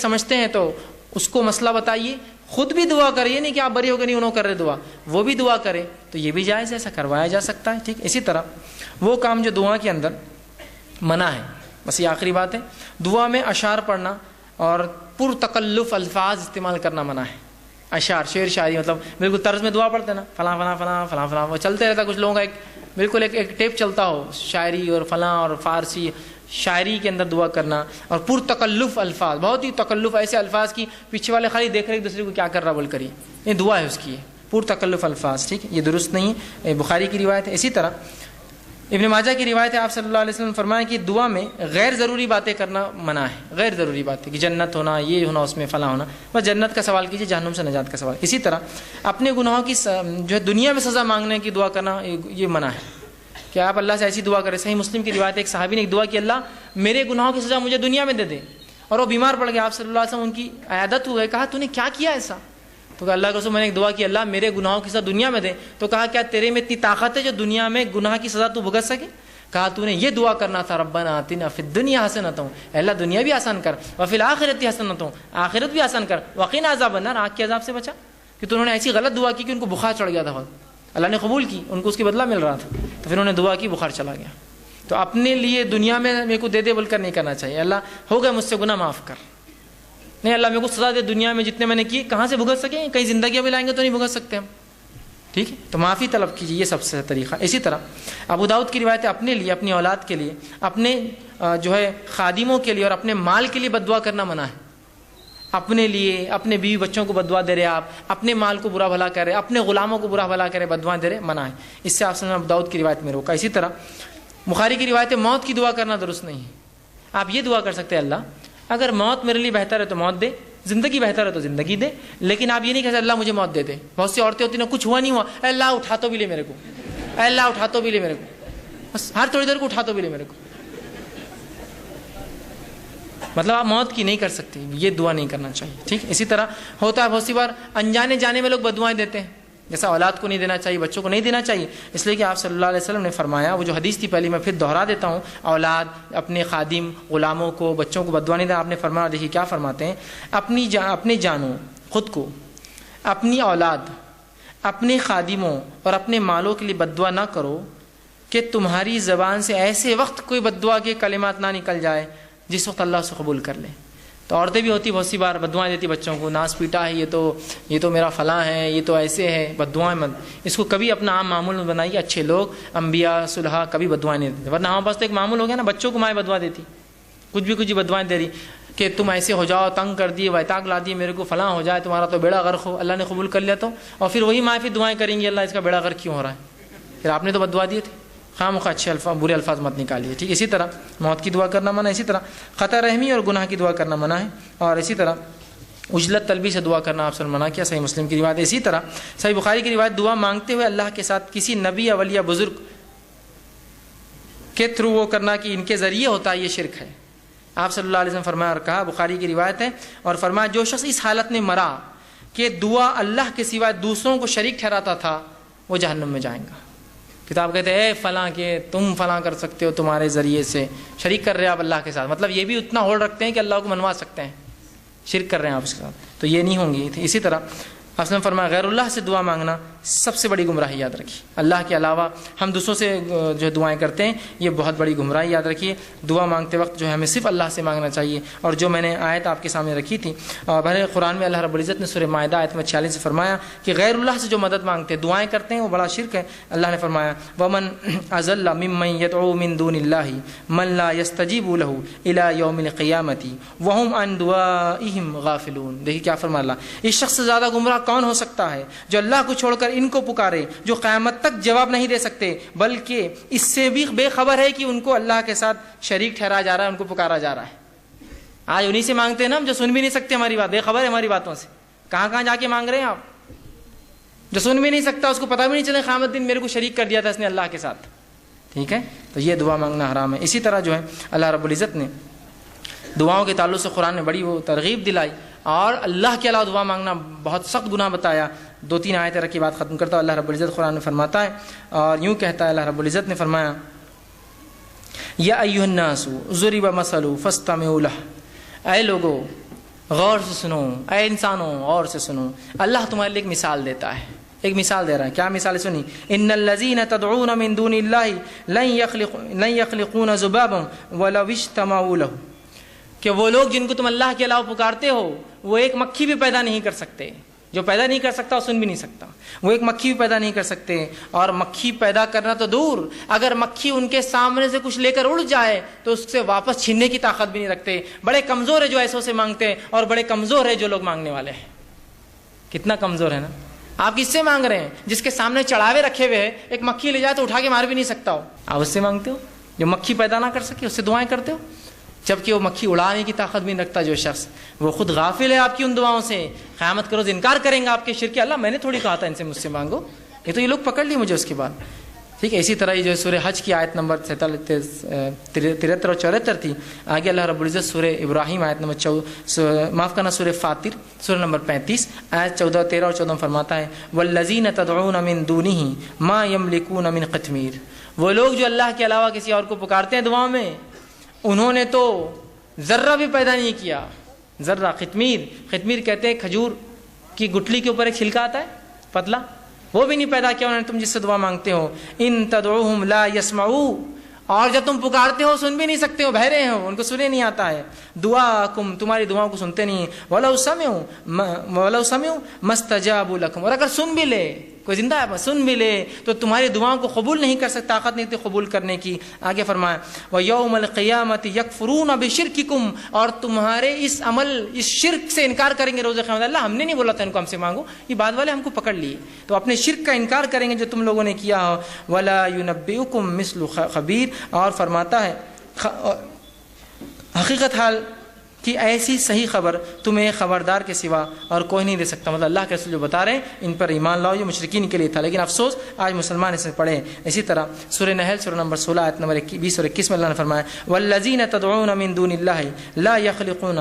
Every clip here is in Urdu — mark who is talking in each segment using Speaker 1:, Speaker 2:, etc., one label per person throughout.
Speaker 1: سمجھتے ہیں تو اس کو مسئلہ بتائیے، خود بھی دعا کرے، یہ نہیں کہ آپ بری ہو گئے نہیں انہوں کر رہے دعا، وہ بھی دعا کرے تو یہ بھی جائز ہے، ایسا کروایا جا سکتا ہے، ٹھیک۔ اسی طرح وہ کام جو دعا کے اندر منع ہے، بس یہ آخری بات ہے، دعا میں اشعار پڑھنا اور پر تکلف الفاظ استعمال کرنا منع ہے۔ اشعار، شعر شاعری، مطلب بالکل طرز میں دعا پڑھتے نا، فلاں فلاں فلاں فلاں فلاں، وہ چلتے رہتا، کچھ لوگوں کا بالکل ایک ٹیپ چلتا ہو، شاعری اور فلاں اور فارسی شاعری کے اندر دعا کرنا، اور پر تکلف الفاظ، بہت ہی تکلف ایسے الفاظ کی پیچھے والے خالی دیکھ رہے ایک دوسرے کو کیا کر رہا بول کریے، یہ دعا ہے اس کی، پر تکلف الفاظ، ٹھیک، یہ درست نہیں ہے، بخاری کی روایت ہے۔ اسی طرح ابن ماجہ کی روایت ہے، آپ صلی اللہ علیہ وسلم نے فرمایا کہ دعا میں غیر ضروری باتیں کرنا منع ہے، غیر ضروری باتیں کہ جنت ہونا، یہ ہونا، اس میں فلاں ہونا، بس جنت کا سوال کیجیے، جہنم سے نجات کا سوال۔ اسی طرح اپنے گناہوں کی جو ہے دنیا میں سزا مانگنے کی دعا کرنا یہ منع ہے کہ آپ اللہ سے ایسی دعا کریں۔ صحیح مسلم کی روایت ہے، ایک صحابی نے ایک دعا کی، اللہ میرے گناہوں کی سزا مجھے دنیا میں دے دے، اور وہ بیمار پڑ گیا، آپ صلی اللہ علیہ وسلم ان کی عیادت ہوئے، کہا تو نے کیا کیا ایسا؟ تو کہا اللہ کے رسول میں نے ایک دعا کی، اللہ میرے گناہوں کی سزا دنیا میں دے۔ تو کہا کیا تیرے میں اتنی طاقت ہے جو دنیا میں گناہ کی سزا تو بھگت سکے؟ کہا تو نے یہ دعا کرنا تھا، ربنا آتنا فی الدنیا حسنۃ، اللہ دنیا بھی آسان کر، وفی الآخرۃ حسنۃ، آخرت بھی آسان کر، وقنا عذاب النار، آگ کے عذاب سے بچا۔ کہ تو انہوں نے ایسی غلط دعا کی کہ ان کو بخار چڑھ گیا تھا، اللہ نے قبول کی، ان کو اس کی بدلہ مل رہا تھا، تو پھر انہوں نے دعا کی، بخار چلا گیا۔ تو اپنے لیے دنیا میں میرے کو دے دے بول کر نہیں کرنا چاہیے، اللہ ہو گئے مجھ سے گناہ معاف کر، نہیں اللہ میرے کو سزا دے دنیا میں جتنے میں نے کیے، کہاں سے بھگت سکیں، کئی زندگیاں بھی لائیں گے تو نہیں بھگت سکتے ہم، ٹھیک ہے، تو معافی طلب کیجیے، یہ سب سے طریقہ۔ اسی طرح ابو داؤد کی روایت ہے، اپنے لیے، اپنی اولاد کے لیے، اپنے جو ہے خادموں کے لیے اور اپنے مال کے لیے بد دعا کرنا منع ہے۔ اپنے لیے، اپنے بیوی بچوں کو بد دعا دے رہے آپ، اپنے مال کو برا بھلا کر رہے، اپنے غلاموں کو برا بھلا کرے، بد دعائیں دے رہے، منع ہے، اس سے آپ سے ابو داؤد کی روایت میں روکا۔ اسی طرح بخاری کی روایت ہے، موت کی دعا کرنا درست نہیں ہے۔ آپ یہ دعا کر سکتے ہیں، اللہ اگر موت میرے لیے بہتر ہے تو موت دے، زندگی بہتر ہے تو زندگی دے، لیکن آپ یہ نہیں کہہ سکتے اللہ مجھے موت دے دے۔ بہت سی عورتیں ہوتی ہیں نا، کچھ ہوا نہیں ہوا، اے اللہ اٹھا تو بھی لے میرے کو، اے اللہ اٹھا تو بھی لے میرے کو، بس ہر تھوڑی دیر کو اٹھا تو بھی لے میرے کو، مطلب آپ موت کی نہیں کر سکتے، یہ دعا نہیں کرنا چاہیے، ٹھیک۔ اسی طرح ہوتا ہے بہت سی بار انجانے جانے میں لوگ بد دعائیں دیتے ہیں، جیسا اولاد کو نہیں دینا چاہیے، بچوں کو نہیں دینا چاہیے، اس لیے کہ آپ صلی اللہ علیہ وسلم نے فرمایا، وہ جو حدیث تھی پہلی میں پھر دہرا دیتا ہوں، اولاد، اپنے خادم، غلاموں کو، بچوں کو بد دعا نہیں دینا۔ آپ نے فرمایا، دیکھیے کیا فرماتے ہیں، اپنی جانوں، خود کو، اپنی اولاد، اپنے خادموں اور اپنے مالوں کے لیے بد دعا نہ کرو کہ تمہاری زبان سے ایسے وقت کوئی بد دعا کے کلمات نہ نکل جائے جس وقت اللہ اسے قبول کر لے۔ تو عورتیں بھی ہوتی بہت سی بار بد دعائیں دیتی بچوں کو، ناز پیٹا ہے، یہ تو میرا فلاں ہے، یہ تو ایسے ہے، بد دعائیں مت، اس کو کبھی اپنا عام معمول میں بنائیے۔ اچھے لوگ، انبیاء، صلحاء کبھی بد دعائیں نہیں دیتے، ورنہ ہمارے پاس تو ایک معمول ہو گیا نا، بچوں کو مائیں بد دعا دیتی، کچھ بد دعائیں دے رہی کہ تم ایسے ہو جاؤ، تنگ کر دیے، ویتاق لا دیے میرے کو، فلاں ہو جائے، تمہارا تو بیڑا غرق ہو، اللہ نے قبول کر لیا تو، اور پھر وہی مائیں پھر دعائیں کریں گی، اللہ اس کا بیڑا غرق کیوں ہو رہا ہے، پھر آپ نے تو بد دعا دیے تھے، خواہ مخواہ اچھے الفاظ، برے الفاظ مت نکالیے، ٹھیک۔ اسی طرح موت کی دعا کرنا منع ہے، اسی طرح خطا رحمی اور گناہ کی دعا کرنا منع ہے، اور اسی طرح عجلت طلبی سے دعا کرنا آپ سے منع کیا، صحیح مسلم کی روایت ہے۔ اسی طرح صحیح بخاری کی روایت، دعا مانگتے ہوئے اللہ کے ساتھ کسی نبی یا ولی یا بزرگ کے تھرو وہ کرنا کہ ان کے ذریعے ہوتا ہے، یہ شرک ہے۔ آپ صلی اللہ علیہ وسلم فرمایا اور کہا، بخاری کی روایت ہے، اور فرمایا جو شخص اس حالت میں مرا کہ دعا اللہ کے سوا دوسروں کو شریک ٹھہراتا تھا، وہ جہنم میں جائیں گا۔ کتاب کہتے ہیں، اے فلاں کے تم فلاں کر سکتے ہو، تمہارے ذریعے سے شریک کر رہے ہیں آپ اللہ کے ساتھ، مطلب یہ بھی اتنا ہولڈ رکھتے ہیں کہ اللہ کو منوا سکتے ہیں، شرک کر رہے ہیں آپ اس کے ساتھ، تو یہ نہیں ہوں گی۔ اسی طرح آپ نے فرمایا غیر اللہ سے دعا مانگنا سب سے بڑی گمراہی، یاد رکھیے، اللہ کے علاوہ ہم دوسروں سے جو دعائیں کرتے ہیں، یہ بہت بڑی گمراہی، یاد رکھیے۔ دعا مانگتے وقت جو ہے ہمیں صرف اللہ سے مانگنا چاہیے، اور جو میں نے آیت آپ کے سامنے رکھی تھی، بھرے قرآن میں اللہ رب العزت نے سورہ مائدہ آیت میں 46 سے فرمایا کہ غیر اللہ سے جو مدد مانگتے ہیں، دعائیں کرتے ہیں، وہ بڑا شرک ہے۔ اللہ نے فرمایا ومن اضل ممن يدعو من دون الله من لا يستجيب له الى يوم القيامه وهم عن دعائهم غافلون۔ دیکھیے کیا فرمایا اللہ، اس شخص سے زیادہ گمراہ کون ہو سکتا ہے جو اللہ کو چھوڑ کر ان کو پکارے جو قیامت تک جواب نہیں دے سکتے، بلکہ اس سے بھی بے خبر ہے کہ ان کو اللہ کے ساتھ شریک ٹھہرایا جا رہا ہے، ان کو پکارا جا رہا ہے۔ آج انہی سے مانگتے ہیں نا ہم، جو سن بھی نہیں سکتے ہماری بات، بے خبر ہے ہماری باتوں سے، کہاں جا کے مانگ رہے ہیں آپ، جو سن بھی نہیں سکتا، اس کو پتہ بھی نہیں چلے قیامت دن میرے کو شریک کر دیا تھا اس نے اللہ کے ساتھ، ٹھیک ہے، تو یہ دعا مانگنا حرام ہے۔ اسی طرح جو ہے اللہ رب العزت نے دعاؤں کے تعلق سے قرآن نے بڑی وہ ترغیب دلائی، اور اللہ کے علاوہ دعا مانگنا بہت سخت گناہ بتایا۔ 2-3 آیتیں رکھ کے بات ختم کرتا ہوں۔ اللہ رب العزت قرآن میں فرماتا ہے، اور یوں کہتا ہے اللہ رب العزت نے فرمایا، یا ایھا الناس ضرب مثل فاستمعوا لہ، اے لوگو غور سے سنو اے انسانوں، غور سے سنو، اللہ تمہارے لیے ایک مثال دیتا ہے، ایک مثال دے رہا ہے. کیا مثال ہے؟ سنی. ان الذین تدعون من دون اللہ لن یخلقون ذبابا ولو اجتمعوا له، کہ وہ لوگ جن کو تم اللہ کے علاوہ پکارتے ہو وہ ایک مکھی بھی پیدا نہیں کر سکتے. جو پیدا نہیں کر سکتا وہ سن بھی نہیں سکتا. وہ ایک مکھی بھی پیدا نہیں کر سکتے. اور مکھی پیدا کرنا تو دور، اگر مکھی ان کے سامنے سے کچھ لے کر اڑ جائے تو اس سے واپس چھیننے کی طاقت بھی نہیں رکھتے. بڑے کمزور ہے جو ایسوں سے مانگتے ہیں، اور بڑے کمزور ہے جو لوگ مانگنے والے ہیں. کتنا کمزور ہے نا. آپ کس سے مانگ رہے ہیں؟ جس کے سامنے چڑھاوے رکھے ہوئے ہیں، ایک مکھی لے جائے تو اٹھا کے مار بھی نہیں سکتا ہو، آپ اس سے مانگتے ہو. جو مکھی پیدا نہ کر سکے اس سے دعائیں کرتے ہو، جبکہ وہ مکھی اڑانے کی طاقت بھی نہیں رکھتا. جو شخص وہ خود غافل ہے آپ کی ان دعاؤں سے، قیامت کرو انکار کریں گا آپ کے شرک. اللہ میں نے تھوڑی کہا تھا ان سے مجھ سے مانگو، یہ تو یہ لوگ پکڑ لیے مجھے اس کے بعد. ٹھیک ہے. اسی طرح یہ جو سورہ حج کی آیت نمبر 73 اور 74 تھی. آگے اللہ رب العزت سورہ ابراہیم آیت نمبر معاف کرنا سورہ فاطر سورہ نمبر 35 آیت 14، 13 اور 14 فرماتا ہے والذین تدعون من دونہ ما یملکون من قطمیر. وہ لوگ جو اللہ کے علاوہ کسی اور کو پکارتے ہیں دعاؤں میں، انہوں نے تو ذرہ بھی پیدا نہیں کیا. ذرہ قطمیر کہتے ہیں کھجور کی گٹلی کے اوپر ایک چھلکا آتا ہے پتلا، وہ بھی نہیں پیدا کیا انہوں نے تم جس سے دعا مانگتے ہو. ان تدعوہم لا یسمعوا، اور جب تم پکارتے ہو سن بھی نہیں سکتے ہو، بہرے ہو، ان کو سنے نہیں آتا ہے. دعاکم، تمہاری دعاؤں کو سنتے نہیں. ولو سمعوا ما استجابوا لکم، اور اگر سن بھی لے، کوئی زندہ ہے سن بھی لے تو تمہاری دعاؤں کو قبول نہیں کر سکتا، طاقت نہیں تھی قبول کرنے کی. آگے فرمایا وَيَوْمَ الْقِيَامَةِ يَكْفُرُونَ بِشِرْكِكُمْ، اور تمہارے اس عمل، اس شرک سے انکار کریں گے روز قیامت. اللہ ہم نے نہیں بولا تھا ان کو ہم سے مانگو، یہ بعد والے ہم کو پکڑ لیے، تو اپنے شرک کا انکار کریں گے جو تم لوگوں نے کیا ہو. وَلَا يُنَبِّئُكُم مِثْلُ خَبِيرٍ، اور فرماتا ہے حقیقت حال کہ ایسی صحیح خبر تمہیں خبردار کے سوا اور کوئی نہیں دے سکتا. مطلب اللہ کے رسول جو بتا رہے ہیں ان پر ایمان لاؤ، یہ مشرکین کے لیے تھا، لیکن افسوس آج مسلمان اسے پڑھے ہیں. اسی طرح سورہ نحل سورہ نمبر 16 آیت نمبر 20 اور 21 میں اللہ نے فرمایا والذین تدعون من دون اللہ لا یخلقون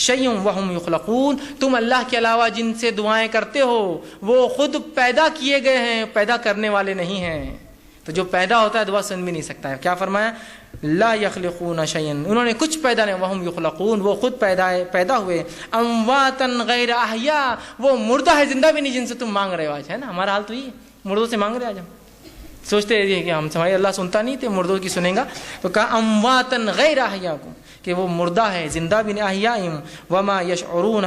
Speaker 1: شیئا وهم یخلقون. تم اللہ کے علاوہ جن سے دعائیں کرتے ہو وہ خود پیدا کیے گئے ہیں، پیدا کرنے والے نہیں ہیں. تو جو پیدا ہوتا ہے دعا سن بھی نہیں سکتا ہے. کیا فرمایا لا یخلقون شیئا، انہوں نے کچھ پیدا نہیں، وهم یخلقون، وہ خود پیدا ہوئے. امواتا غیر احیاء، وہ مردہ ہے زندہ بھی نہیں جن سے تم مانگ رہے ہو. آج ہے نا ہمارا حال تو یہ مردوں سے مانگ رہے ہیں. آج ہم سوچتے ہیں کہ ہم ہمارے اللہ سنتا نہیں تھے، مردوں کی سنیں گا. تو کہا امواتا غیر احیاء کو، کہ وہ مردہ ہے زندہ بھی نہیں. احیاء وما یشعرون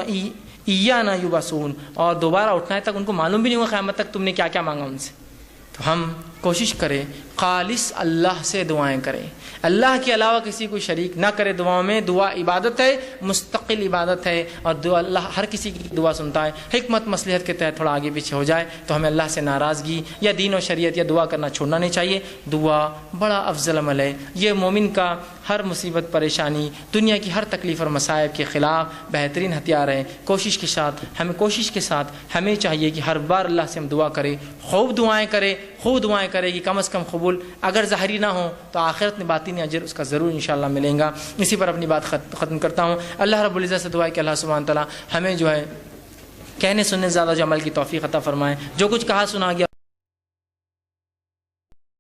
Speaker 1: ایانا یبعثون، اور دوبارہ اٹھنا ہے تک ان کو معلوم بھی نہیں ہوگا قیامت تک تم نے کیا کیا مانگا ان سے. تو ہم کوشش کریں خالص اللہ سے دعائیں کریں، اللہ کے علاوہ کسی کو شریک نہ کرے دعاؤں میں. دعا عبادت ہے، مستقل عبادت ہے، اور دعا اللہ ہر کسی کی دعا سنتا ہے. حکمت مصلحت کے تحت تھوڑا آگے پیچھے ہو جائے تو ہمیں اللہ سے ناراضگی یا دین و شریعت یا دعا کرنا چھوڑنا نہیں چاہیے. دعا بڑا افضل عمل ہے. یہ مومن کا ہر مصیبت پریشانی، دنیا کی ہر تکلیف اور مصائب کے خلاف بہترین ہتھیار ہے. کوشش کے ساتھ ہمیں چاہیے کہ ہر بار اللہ سے ہم دعا کریں، خوب دعائیں کرے کہ کم از کم قبول اگر ظاہری نہ ہو تو آخرت میں باطنی اجر اس کا ضرور انشاءاللہ ملیں گا. اسی پر اپنی بات ختم کرتا ہوں. اللہ رب العزت سے دعا ہے کہ اللہ سبحانہ تعالیٰ ہمیں جو ہے کہنے سننے زیادہ جو عمل کی توفیق عطا فرمائے. جو کچھ کہا سنا گیا